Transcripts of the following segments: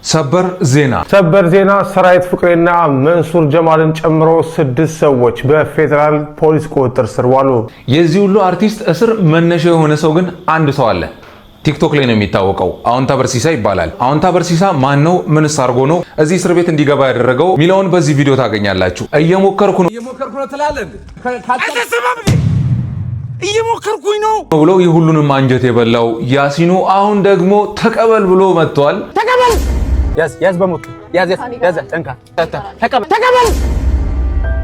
ሰበር ዜና ሰራዊት ፍቅሬና መንሱር ጀማልን ጨምሮ 6 ሰዎች በፌደራል ፖሊስ ቁጥጥር ስር ዋሉ። የዚህ ሁሉ አርቲስት እስር መነሻ የሆነ ሰው ግን አንድ ሰው አለ። ቲክቶክ ላይ ነው የሚታወቀው። አውንታ በርሲሳ ይባላል። አውንታ በርሲሳ ማን ነው? ምንስ አርጎ ነው እዚህ እስር ቤት እንዲገባ ያደረገው ሚለውን በዚህ ቪዲዮ ታገኛላችሁ። እየሞከርኩ ነው ትላለህ እየሞከርኩኝ ነው ብሎ ይሁሉንም አንጀት የበላው ያሲኑ አሁን ደግሞ ተቀበል ብሎ መጥቷል። ተቀበል ያዝ በሞት ያዝ ጠንካ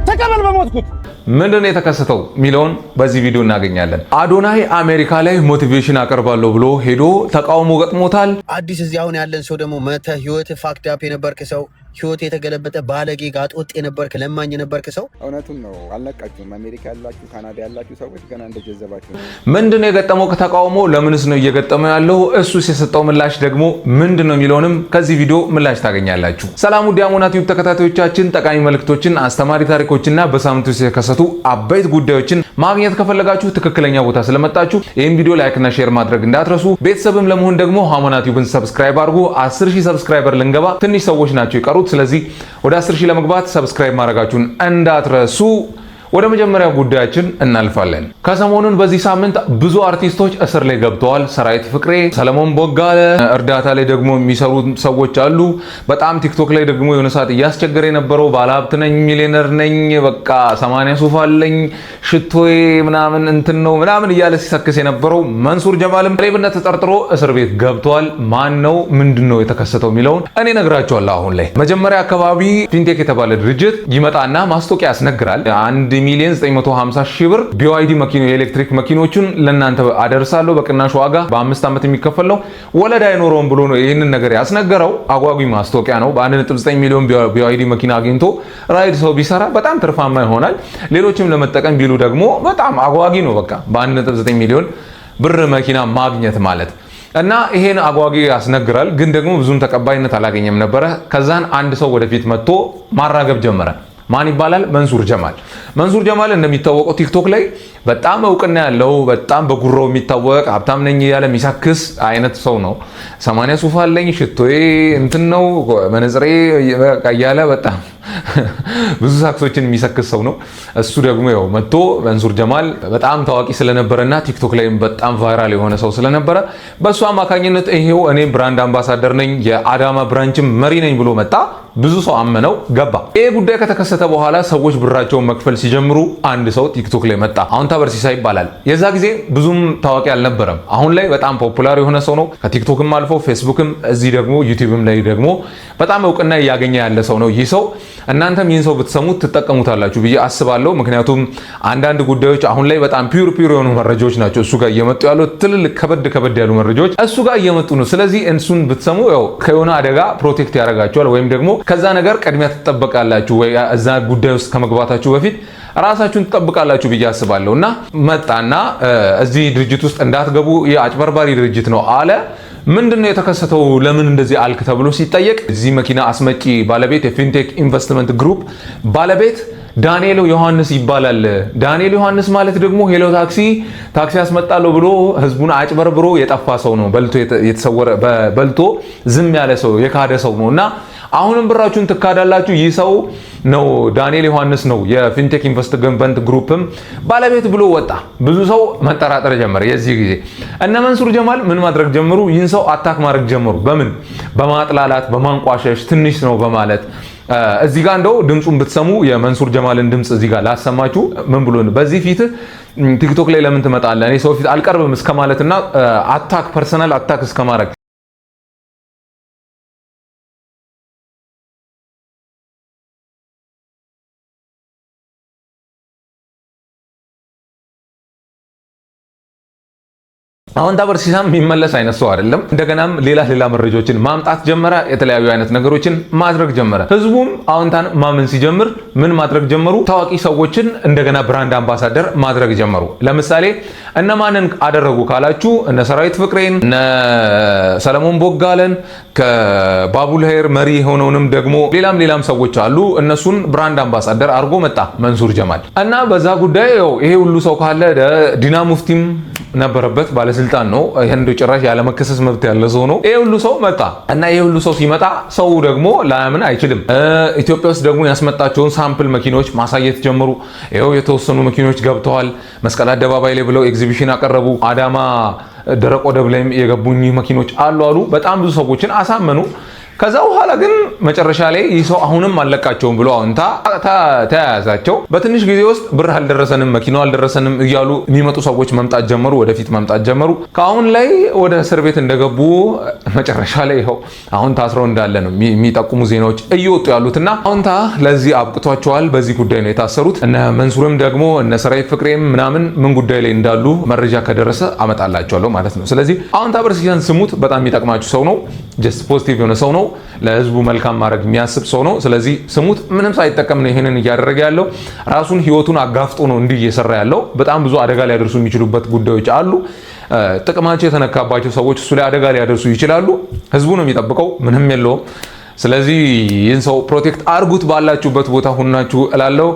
ተቀበል በሞትኩት ምንድነው የተከሰተው ሚለውን በዚህ ቪዲዮ እናገኛለን። አዶናይ አሜሪካ ላይ ሞቲቬሽን አቀርባለሁ ብሎ ሄዶ ተቃውሞ ገጥሞታል። አዲስ እዚህ አሁን ያለን ሰው ደግሞ መተ ህይወት ፋክት አፕ የነበርክ ሰው ህይወት የተገለበጠ ባለጌ ጋጦጥ የነበርክ ለማኝ የነበርክ ሰው እውነቱን ነው። አልነቃችሁም። አሜሪካ ያላችሁ ካናዳ ያላችሁ ሰዎች ገና እንደጀዘባችሁ። ምንድነው የገጠመው ከተቃውሞ? ለምንስ ነው እየገጠመው ያለው? እሱስ የሰጠው ምላሽ ደግሞ ምንድነው የሚለውንም ከዚህ ቪዲዮ ምላሽ ታገኛላችሁ። ሰላም ውድ የአሞና ቲዩብ ተከታታዮቻችን፣ ጠቃሚ መልእክቶችን፣ አስተማሪ ታሪኮችና በሳምንቱ የተከሰቱ አበይት ጉዳዮችን ማግኘት ከፈለጋችሁ ትክክለኛ ቦታ ስለመጣችሁ ይህን ቪዲዮ ላይክ እና ሼር ማድረግ እንዳትረሱ። ቤተሰብም ለመሆን ደግሞ አሞና ቲዩብን ሰብስክራይብ አድርጉ። 10000 ሰብስክራይበር ልንገባ ትንሽ ሰዎች ናቸው ይቀሩ። ስለዚህ ወደ 10000 ለመግባት ሰብስክራይብ ማድረጋችሁን እንዳትረሱ። ወደ መጀመሪያው ጉዳያችን እናልፋለን። ከሰሞኑን በዚህ ሳምንት ብዙ አርቲስቶች እስር ላይ ገብተዋል። ሰራዊት ፍቅሬ፣ ሰለሞን ቦጋለ፣ እርዳታ ላይ ደግሞ የሚሰሩ ሰዎች አሉ። በጣም ቲክቶክ ላይ ደግሞ የሆነ ሰዓት እያስቸገረ የነበረው ባለሀብት ነኝ፣ ሚሊዮነር ነኝ፣ በቃ 80 ሱፍ አለኝ፣ ሽቶዬ ምናምን እንትን ነው ምናምን እያለ ሲሰክስ የነበረው መንሱር ጀማልም ሌብነት ተጠርጥሮ እስር ቤት ገብተዋል። ማን ነው ምንድነው የተከሰተው የሚለውን እኔ ነግራቸዋለሁ። አሁን ላይ መጀመሪያ አካባቢ ፊንቴክ የተባለ ድርጅት ይመጣና ማስታወቂያ ያስነግራል። 1,950,000 ብር BYD መኪኖ የኤሌክትሪክ መኪኖቹን ለናንተ አደርሳለሁ በቅናሽ ዋጋ በ5 ዓመት የሚከፈል ነው፣ ወለድ አይኖረውም ብሎ ነው ይህንን ነገር ያስነገረው። አጓጊ ማስታወቂያ ነው። በ1.9 ሚሊዮን BYD መኪና አግኝቶ ራይድ ሰው ቢሰራ በጣም ትርፋማ ይሆናል። ሌሎችም ለመጠቀም ቢሉ ደግሞ በጣም አጓጊ ነው። በቃ በ1.9 ሚሊዮን ብር መኪና ማግኘት ማለት እና ይሄን አጓጊ ያስነግራል። ግን ደግሞ ብዙም ተቀባይነት አላገኘም ነበረ። ከዛን አንድ ሰው ወደፊት መጥቶ ማራገብ ጀመረ። ማን ይባላል? መንሱር ጀማል። መንሱር ጀማል እንደሚታወቀው ቲክቶክ ላይ በጣም እውቅና ያለው በጣም በጉራው የሚታወቅ ሀብታም ነኝ ያለ የሚሳክስ አይነት ሰው ነው። 80 ሱፍ አለኝ፣ ሽቶዬ እንትን ነው፣ መነጽሬ ያለ በጣም ብዙ ሳክሶችን የሚሰክስ ሰው ነው። እሱ ደግሞ ያው መጥቶ መንሱር ጀማል በጣም ታዋቂ ስለነበረና ቲክቶክ ላይ በጣም ቫይራል የሆነ ሰው ስለነበረ በሱ አማካኝነት ይሄው እኔ ብራንድ አምባሳደር ነኝ የአዳማ ብራንችም መሪ ነኝ ብሎ መጣ። ብዙ ሰው አመነው ገባ። ይሄ ጉዳይ ከተከሰተ በኋላ ሰዎች ብራቸውን መክፈል ሲጀምሩ አንድ ሰው ቲክቶክ ላይ መጣ። አውንታ በርሲሳ ይባላል። የዛ ጊዜ ብዙም ታዋቂ አልነበረም። አሁን ላይ በጣም ፖፑላር የሆነ ሰው ነው። ከቲክቶክም አልፎ ፌስቡክም እዚህ ደግሞ ዩቲዩብም ላይ ደግሞ በጣም እውቅና እያገኘ ያለ ሰው ነው ይህ ሰው። እናንተም ይህን ሰው ብትሰሙት ትጠቀሙታላችሁ ብዬ አስባለሁ። ምክንያቱም አንዳንድ ጉዳዮች አሁን ላይ በጣም ፒውር የሆኑ መረጃዎች ናቸው እሱ ጋር እየመጡ ያሉት። ትልልቅ ከበድ ያሉ መረጃዎች እሱ ጋር እየመጡ ነው። ስለዚህ እሱን ብትሰሙ ያው ከሆነ አደጋ ፕሮቴክት ያደርጋችኋል፣ ወይም ደግሞ ከዛ ነገር ቅድሚያ ትጠበቃላችሁ፣ ወይ እዛ ጉዳይ ውስጥ ከመግባታችሁ በፊት ራሳችሁን ትጠብቃላችሁ ብዬ አስባለሁ። እና መጣና እዚህ ድርጅት ውስጥ እንዳትገቡ የአጭበርባሪ ድርጅት ነው አለ። ምንድነው የተከሰተው? ለምን እንደዚህ አልክ ተብሎ ሲጠየቅ እዚህ መኪና አስመጪ ባለቤት የፊንቴክ ኢንቨስትመንት ግሩፕ ባለቤት ዳንኤል ዮሐንስ ይባላል። ዳንኤል ዮሐንስ ማለት ደግሞ ሄሎ ታክሲ ያስመጣለሁ ብሎ ህዝቡን አጭበርብሮ የጠፋ ሰው ነው። በልቶ ዝም ያለ ሰው የካደ ሰው ነው። እና አሁንም ብራችሁን ትካዳላችሁ። ይህ ሰው ነው ዳንኤል ዮሐንስ ነው የፊንቴክ ኢንቨስትመንት ግሩፕም ባለቤት ብሎ ወጣ። ብዙ ሰው መጠራጠር ጀመረ። የዚህ ጊዜ እነ መንሱር ጀማል ምን ማድረግ ጀመሩ? ይህን ሰው አታክ ማድረግ ጀመሩ። በምን? በማጥላላት በማንቋሸሽ ትንሽ ነው በማለት እዚህ ጋር እንደው ድምጹን ብትሰሙ የመንሱር ጀማልን ድምጽ እዚህ ጋር ላሰማችሁ። ምን ብሎ በዚህ ፊት ቲክቶክ ላይ ለምን ትመጣለህ? እኔ ሰው ፊት አልቀርብም እስከማለትና አታክ ፐርሰናል አታክ እስከማድረግ አውንታ በርሲሳም የሚመለስ አይነት ሰው አይደለም። እንደገናም ሌላ መረጃዎችን ማምጣት ጀመረ። የተለያዩ አይነት ነገሮችን ማድረግ ጀመረ። ህዝቡም አውንታን ማመን ሲጀምር ምን ማድረግ ጀመሩ? ታዋቂ ሰዎችን እንደገና ብራንድ አምባሳደር ማድረግ ጀመሩ። ለምሳሌ እነማንን አደረጉ ካላችሁ እነ ሰራዊት ፍቅሬን፣ እነ ሰለሞን ቦጋለን፣ ከባቡል ሄር መሪ የሆነውንም ደግሞ ሌላም ሰዎች አሉ። እነሱን ብራንድ አምባሳደር አድርጎ መጣ መንሱር ጀማል። እና በዛ ጉዳይ ይሄ ሁሉ ሰው ካለ ዲና ሙፍቲም ነበረበት፣ ባለስልጣን ነው። ይሄን ጭራሽ ያለ መከሰስ መብት ያለ ሰው ነው። ይሄ ሁሉ ሰው መጣ እና ይሄ ሁሉ ሰው ሲመጣ ሰው ደግሞ ላያምን አይችልም። ኢትዮጵያ ውስጥ ደግሞ ያስመጣቸውን ሳምፕል መኪኖች ማሳየት ጀመሩ። ይሄው የተወሰኑ መኪኖች ገብተዋል። መስቀል አደባባይ ላይ ብለው ኤግዚቢሽን አቀረቡ። አዳማ ደረቅ ወደብ ላይ የገቡኝ መኪኖች አሉ። በጣም ብዙ ሰዎችን አሳመኑ። ከዛ በኋላ ግን መጨረሻ ላይ ይህ ሰው አሁንም አለቃቸውም ብሎ አሁንታ ተያያዛቸው። በትንሽ ጊዜ ውስጥ ብር አልደረሰንም፣ መኪናው አልደረሰንም እያሉ የሚመጡ ሰዎች መምጣት ጀመሩ፣ ወደፊት መምጣት ጀመሩ። ከአሁን ላይ ወደ እስር ቤት እንደገቡ መጨረሻ ላይ ይኸው አሁን ታስረው እንዳለ ነው የሚጠቁሙ ዜናዎች እየወጡ ያሉትና አሁንታ ለዚህ አብቅቷቸዋል። በዚህ ጉዳይ ነው የታሰሩት። እነ መንሱርም ደግሞ እነ ሰራዊት ፍቅሬም ምናምን ምን ጉዳይ ላይ እንዳሉ መረጃ ከደረሰ አመጣላቸዋለሁ ማለት ነው። ስለዚህ አሁንታ በርሲያን ስሙት። በጣም የሚጠቅማችሁ ሰው ነው። ጀስት ፖዚቲቭ የሆነ ሰው ነው። ለህዝቡ መልካም ማድረግ የሚያስብ ሰው ነው። ስለዚህ ስሙት። ምንም ሳይጠቀም ነው ይሄንን እያደረገ ያለው። ራሱን ህይወቱን አጋፍጦ ነው እንዲህ እየሰራ ያለው። በጣም ብዙ አደጋ ሊያደርሱ የሚችሉበት ጉዳዮች አሉ። ጥቅማቸው የተነካባቸው ሰዎች እሱ ላይ አደጋ ሊያደርሱ ይችላሉ። ህዝቡ ነው የሚጠብቀው፣ ምንም የለውም። ስለዚህ ይህን ሰው ፕሮቴክት አርጉት፣ ባላችሁበት ቦታ ሁናችሁ እላለሁ።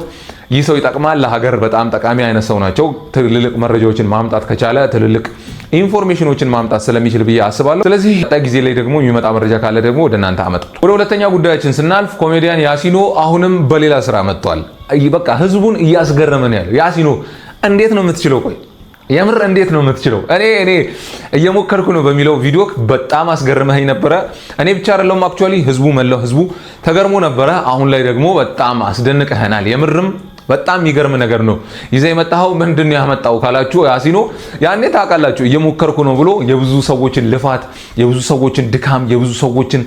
ይህ ሰው ይጠቅማል፣ ለሀገር በጣም ጠቃሚ አይነት ሰው ናቸው። ትልልቅ መረጃዎችን ማምጣት ከቻለ ትልልቅ ኢንፎርሜሽኖችን ማምጣት ስለሚችል ብዬ አስባለሁ። ስለዚህ ቀጣይ ጊዜ ላይ ደግሞ የሚመጣ መረጃ ካለ ደግሞ ወደ እናንተ አመጣለሁ። ወደ ሁለተኛ ጉዳያችን ስናልፍ ኮሜዲያን ያሲኖ አሁንም በሌላ ስራ መጥቷል። በቃ ህዝቡን እያስገረመ ነው ያለው። ያሲኖ እንዴት ነው የምትችለው? ቆይ የምር እንዴት ነው የምትችለው? እኔ እየሞከርኩ ነው በሚለው ቪዲዮ በጣም አስገርመኝ ነበረ። እኔ ብቻ አይደለም አክቹአሊ መላው ህዝቡ ተገርሞ ነበረ። አሁን ላይ ደግሞ በጣም አስደንቀህናል። የምርም በጣም የሚገርም ነገር ነው ይዘህ የመጣኸው። ምንድን ነው ያመጣው ካላችሁ ያሲኖ ያኔ ታውቃላችሁ እየሞከርኩ ነው ብሎ የብዙ ሰዎችን ልፋት፣ የብዙ ሰዎችን ድካም፣ የብዙ ሰዎችን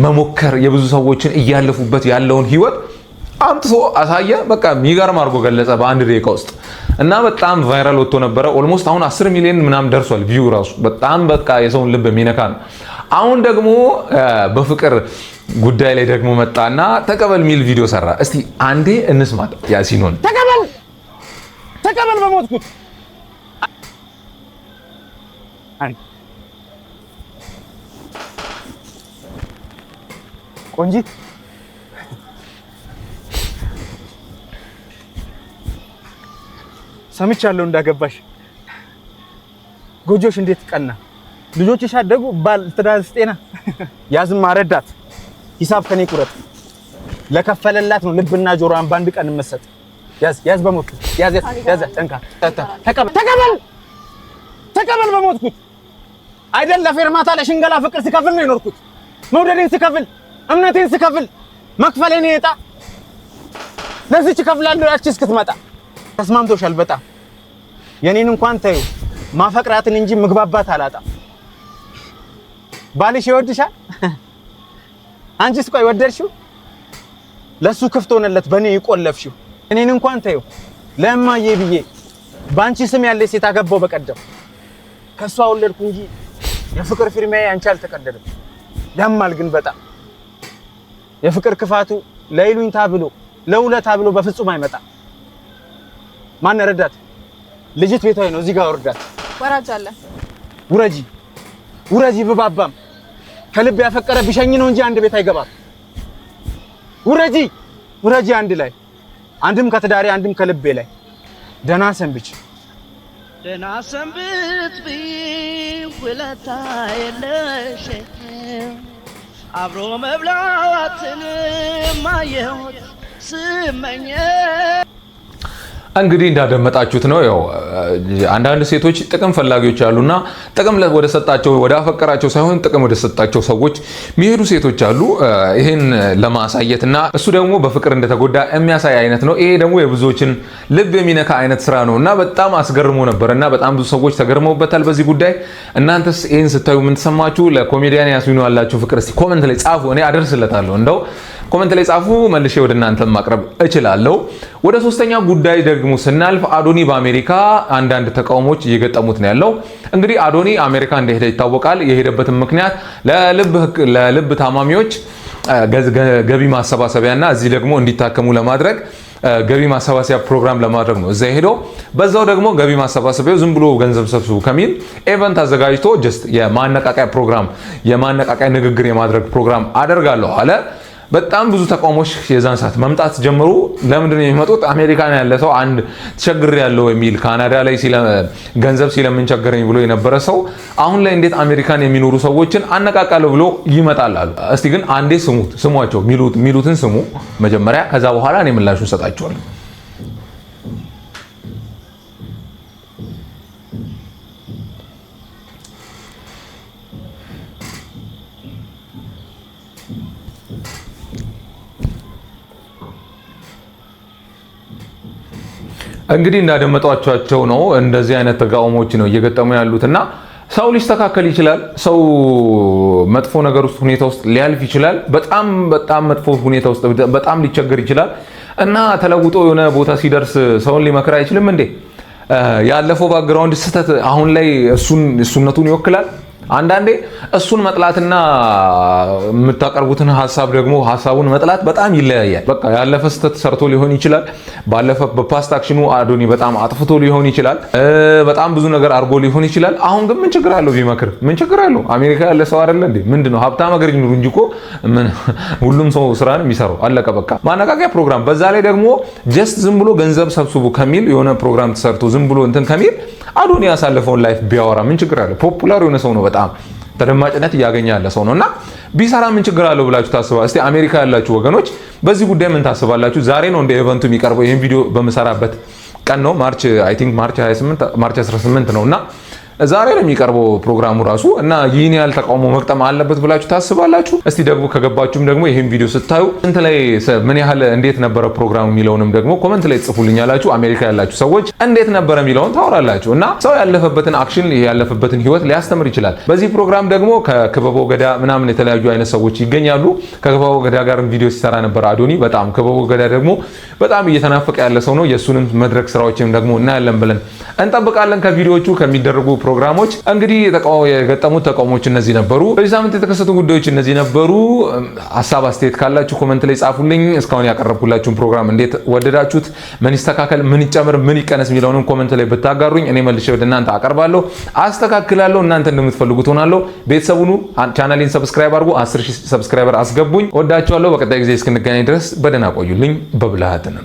መሞከር፣ የብዙ ሰዎችን እያለፉበት ያለውን ህይወት አምጥቶ አሳየ። በቃ የሚገርም አድርጎ ገለጸ በአንድ ደቂቃ ውስጥ እና በጣም ቫይራል ወጥቶ ነበረ። ኦልሞስት አሁን 10 ሚሊዮን ምናምን ደርሷል ቪው ራሱ። በጣም በቃ የሰውን ልብ የሚነካ ነው። አሁን ደግሞ በፍቅር ጉዳይ ላይ ደግሞ መጣና ተቀበል ሚል ቪዲዮ ሰራ። እስቲ አንዴ እንስማት ያሲኖን። ተቀበል በሞትኩት ቆንጂት ሰምቻለሁ እንዳገባሽ። ጎጆሽ እንዴት ቀና፣ ልጆችሽ አደጉ፣ ባል ትዳር ጤና። ያዝማ ረዳት ሂሳብ ከኔ ቁረጥ። ለከፈለላት ነው ልብና ጆሮዋን ባንድ ቀን መሰጥ። ያዝ በሞትኩት ያዝ ጠንካ ተቀበል በሞትኩት። አይደል ለፌርማታ ለሽንገላ ፍቅር ስከፍል ነው የኖርኩት። መውደዴን ስከፍል፣ እምነቴን ስከፍል፣ መክፈሌን የጣ ለዚች ከፍላለሁ ያቺ እስክትመጣ። ተስማምቶሻል በጣም የኔን እንኳን ተይው፣ ማፈቅራትን እንጂ ምግባባት አላጣ። ባልሽ ይወድሻል፣ አንቺስ ቆይ ወደድሽው? ለሱ ክፍት ሆነለት በኔ ይቆለፍሽው። እኔን እንኳን ተይው፣ ለማዬ ብዬ ባንቺ ስም ያለ ሴት አገባው በቀደም። ከሷ ወለድኩ እንጂ የፍቅር ፊርማዬ አንቺ አልተቀደደም። ያማል ግን በጣም የፍቅር ክፋቱ ለይሉኝታ ብሎ ለውለታ ብሎ በፍጹም አይመጣ። ማን ረዳት? ልጅት ቤታዬ ነው። እዚህ ጋር ወርዳት። ወራጅ አለ። ውረጂ ብባባም ከልብ ያፈቀረ ቢሸኝ ነው እንጂ አንድ ቤት አይገባም። ውረጂ አንድ ላይ፣ አንድም ከትዳሬ አንድም ከልቤ ላይ። ደህና ሰንብች ውለታ የለሽ አብሮ መብላትን ማየሁት ስመኘ። እንግዲህ እንዳደመጣችሁት ነው። ያው አንዳንድ ሴቶች ጥቅም ፈላጊዎች አሉና ጥቅም ወደ ሰጣቸው ወደ አፈቀራቸው ሳይሆን ጥቅም ወደ ሰጣቸው ሰዎች የሚሄዱ ሴቶች አሉ። ይሄን ለማሳየትና እሱ ደግሞ በፍቅር እንደተጎዳ የሚያሳይ አይነት ነው። ይሄ ደግሞ የብዙዎችን ልብ የሚነካ አይነት ስራ ነውና በጣም አስገርሞ ነበርና በጣም ብዙ ሰዎች ተገርመውበታል በዚህ ጉዳይ። እናንተስ ይሄን ስታዩ ምን ተሰማችሁ? ለኮሜዲያን ያሲኖ ያላችሁ ፍቅር እስቲ ኮሜንት ላይ ጻፉ። እኔ አደርስለታለሁ። እንደው ኮሜንት ላይ ጻፉ፣ መልሼ ወደ እናንተ ማቅረብ እችላለሁ። ወደ ሶስተኛ ጉዳይ ደግሞ ስናልፍ አዶኒ በአሜሪካ አንዳንድ ተቃውሞች እየገጠሙት ነው ያለው። እንግዲህ አዶኒ አሜሪካ እንደሄደ ይታወቃል። የሄደበትም ምክንያት ለልብ ታማሚዎች ገቢ ማሰባሰቢያና እዚህ ደግሞ እንዲታከሙ ለማድረግ ገቢ ማሰባሰቢያ ፕሮግራም ለማድረግ ነው እዛ ሄዶ በዛው ደግሞ ገቢ ማሰባሰቢያው ዝም ብሎ ገንዘብ ሰብስቡ ከሚል ኢቨንት አዘጋጅቶ ጀስት የማነቃቂያ ፕሮግራም የማነቃቂያ ንግግር የማድረግ ፕሮግራም አደርጋለሁ አለ። በጣም ብዙ ተቃውሞች የዛን ሰዓት መምጣት ጀመሩ። ለምንድን ነው የሚመጡት? አሜሪካን ያለ ሰው አንድ ተቸግር ያለው የሚል ካናዳ ላይ ገንዘብ ሲለምን ቸገረኝ ብሎ የነበረ ሰው አሁን ላይ እንዴት አሜሪካን የሚኖሩ ሰዎችን አነቃቃለሁ ብሎ ይመጣል አሉ። እስቲ ግን አንዴ ስሟቸው ሚሉትን ስሙ መጀመሪያ፣ ከዛ በኋላ እኔ ምላሹን ሰጣቸዋለሁ። እንግዲህ እንዳደመጧቸው ነው እንደዚህ አይነት ተቃውሞዎች ነው እየገጠሙ ያሉትና ሰው ሊስተካከል ይችላል። ሰው መጥፎ ነገር ውስጥ ሁኔታ ውስጥ ሊያልፍ ይችላል። በጣም መጥፎ ሁኔታ ውስጥ በጣም ሊቸገር ይችላል እና ተለውጦ የሆነ ቦታ ሲደርስ ሰውን ሊመክር አይችልም እንዴ? ያለፈው ባክግራውንድ ስህተት አሁን ላይ እሱነቱን ይወክላል? አንዳንዴ እሱን መጥላትና የምታቀርቡትን ሐሳብ ደግሞ ሐሳቡን መጥላት በጣም ይለያያል። በቃ ያለፈ ስህተት ሰርቶ ሊሆን ይችላል። ባለፈ በፓስት አክሽኑ አዶኒ በጣም አጥፍቶ ሊሆን ይችላል። በጣም ብዙ ነገር አድርጎ ሊሆን ይችላል። አሁን ግን ምን ችግር አለው ቢመክር? ምን ችግር አለው? አሜሪካ ያለ ሰው አይደለ እንዴ? ምንድነው ሀብታም ሀገር ይኑር እንጂ እኮ ሁሉም ሰው ስራ ነው የሚሰራው። አለቀ በቃ። ማነቃቂያ ፕሮግራም በዛ ላይ ደግሞ ጀስት ዝም ብሎ ገንዘብ ሰብስቡ ከሚል የሆነ ፕሮግራም ተሰርቶ ዝም ብሎ እንትን ከሚል አዶኒ ያሳለፈውን ላይፍ ቢያወራ ምን ችግር አለው? ፖፑላር የሆነ ሰው ነው። በጣም ተደማጭነት እያገኘ ያለ ሰው ነውና ቢሰራ ምን ችግር አለው ብላችሁ ታስባላችሁ? እስቲ አሜሪካ ያላችሁ ወገኖች በዚህ ጉዳይ ምን ታስባላችሁ? ዛሬ ነው እንደ ኢቨንቱ የሚቀርበው። ይሄን ቪዲዮ በመሰራበት ቀን ነው ማርች 18 ነውና ዛሬ ነው የሚቀርበው ፕሮግራሙ ራሱ እና ይህን ያህል ተቃውሞ መቅጠም አለበት ብላችሁ ታስባላችሁ? እስቲ ደግሞ ከገባችሁም ደግሞ ይሄን ቪዲዮ ስታዩ እንት ላይ ምን ያህል እንዴት ነበረ ፕሮግራሙ የሚለውንም ደግሞ ኮሜንት ላይ ጽፉልኛላችሁ። አሜሪካ ያላችሁ ሰዎች እንዴት ነበረ የሚለውን ታወራላችሁ እና ሰው ያለፈበትን አክሽን ያለፈበትን ህይወት ሊያስተምር ይችላል። በዚህ ፕሮግራም ደግሞ ከክበቦ ገዳ ምናምን የተለያዩ አይነት ሰዎች ይገኛሉ። ከክበቦ ገዳ ጋርም ቪዲዮ ሲሰራ ነበር አዶኒ። በጣም ክበቦ ገዳ ደግሞ በጣም እየተናፈቀ ያለ ሰው ነው። የሱንም መድረክ ስራዎችም ደግሞ እናያለን ብለን እንጠብቃለን። ከቪዲዮቹ ከሚደረጉ ፕሮግራሞች እንግዲህ የገጠሙት ተቃውሞች እነዚህ ነበሩ። በዚህ ሳምንት የተከሰቱ ጉዳዮች እነዚህ ነበሩ። ሀሳብ አስተያየት ካላችሁ ኮሜንት ላይ ጻፉልኝ። እስካሁን ያቀረብኩላችሁን ፕሮግራም እንዴት ወደዳችሁት? ምን ይስተካከል፣ ምን ይጨምር፣ ምን ይቀነስ የሚለውንም ኮሜንት ላይ ብታጋሩኝ እኔ መልሼ ወደ እናንተ አቀርባለሁ፣ አስተካክላለሁ። እናንተ እንደምትፈልጉት ሆናለሁ። ቤተሰቡኑ ቻናሌን ሰብስክራይብ አድርጉ። 10,000 ሰብስክራይበር አስገቡኝ። ወዳችኋለሁ። በቀጣይ ጊዜ እስክንገናኝ ድረስ በደህና ቆዩልኝ። በብልሃት ነው።